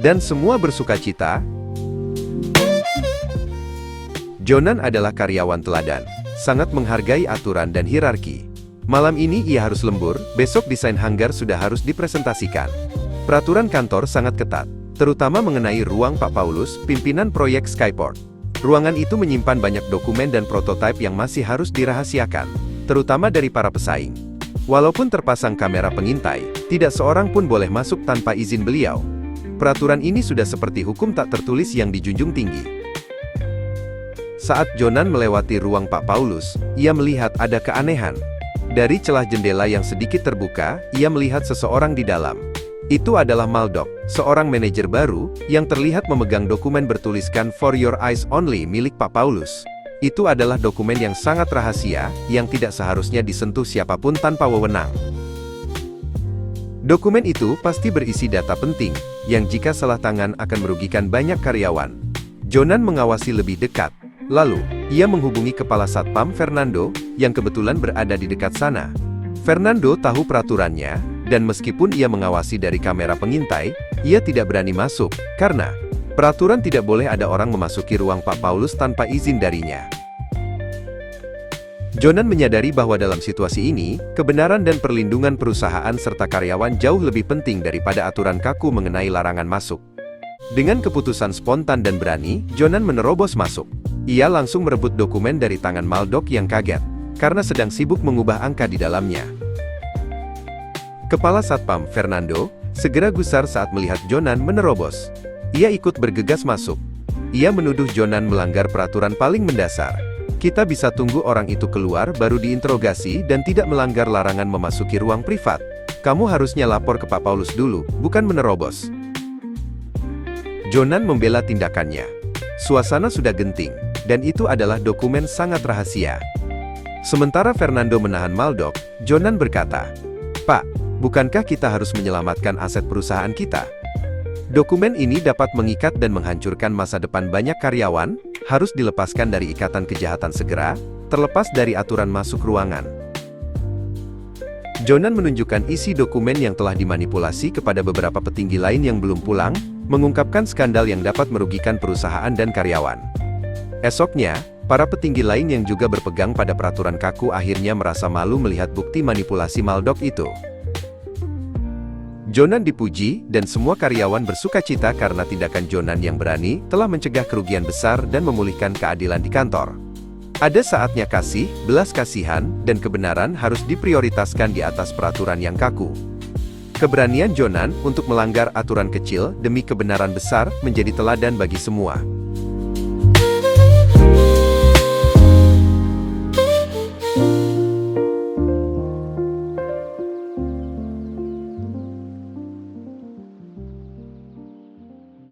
dan semua bersukacita. Jonan adalah karyawan teladan, sangat menghargai aturan dan hierarki. Malam ini ia harus lembur, besok desain hanggar sudah harus dipresentasikan. Peraturan kantor sangat ketat, terutama mengenai ruang Pak Paulus, pimpinan proyek Skyport. Ruangan itu menyimpan banyak dokumen dan prototipe yang masih harus dirahasiakan, terutama dari para pesaing. Walaupun terpasang kamera pengintai, tidak seorang pun boleh masuk tanpa izin beliau. Peraturan ini sudah seperti hukum tak tertulis yang dijunjung tinggi. Saat Jonan melewati ruang Pak Paulus, ia melihat ada keanehan. Dari celah jendela yang sedikit terbuka, ia melihat seseorang di dalam. Itu adalah Maldok, seorang manajer baru, yang terlihat memegang dokumen bertuliskan "For Your Eyes Only" milik Pak Paulus. Itu adalah dokumen yang sangat rahasia, yang tidak seharusnya disentuh siapapun tanpa wewenang. Dokumen itu pasti berisi data penting, yang jika salah tangan akan merugikan banyak karyawan. Jonan mengawasi lebih dekat. Lalu, ia menghubungi Kepala Satpam Fernando, yang kebetulan berada di dekat sana. Fernando tahu peraturannya, dan meskipun ia mengawasi dari kamera pengintai, ia tidak berani masuk, karena peraturan tidak boleh ada orang memasuki ruang Pak Paulus tanpa izin darinya. Jonan menyadari bahwa dalam situasi ini, kebenaran dan perlindungan perusahaan serta karyawan jauh lebih penting daripada aturan kaku mengenai larangan masuk. Dengan keputusan spontan dan berani, Jonan menerobos masuk. Ia langsung merebut dokumen dari tangan Maldok yang kaget, karena sedang sibuk mengubah angka di dalamnya. Kepala Satpam Fernando segera gusar saat melihat Jonan menerobos. Ia ikut bergegas masuk. Ia menuduh Jonan melanggar peraturan paling mendasar. Kita bisa tunggu orang itu keluar baru diinterogasi dan tidak melanggar larangan memasuki ruang privat. Kamu harusnya lapor ke Pak Paulus dulu, bukan menerobos. Jonan membela tindakannya. Suasana sudah genting, dan itu adalah dokumen sangat rahasia. Sementara Fernando menahan Maldok, Jonan berkata, "Pak, bukankah kita harus menyelamatkan aset perusahaan kita? Dokumen ini dapat mengikat dan menghancurkan masa depan banyak karyawan, harus dilepaskan dari ikatan kejahatan segera, terlepas dari aturan masuk ruangan." Jonan menunjukkan isi dokumen yang telah dimanipulasi kepada beberapa petinggi lain yang belum pulang, mengungkapkan skandal yang dapat merugikan perusahaan dan karyawan. Esoknya, para petinggi lain yang juga berpegang pada peraturan kaku akhirnya merasa malu melihat bukti manipulasi Maldok itu. Jonan dipuji, dan semua karyawan bersukacita karena tindakan Jonan yang berani telah mencegah kerugian besar dan memulihkan keadilan di kantor. Ada saatnya kasih, belas kasihan, dan kebenaran harus diprioritaskan di atas peraturan yang kaku. Keberanian Jonan untuk melanggar aturan kecil demi kebenaran besar menjadi teladan bagi semua.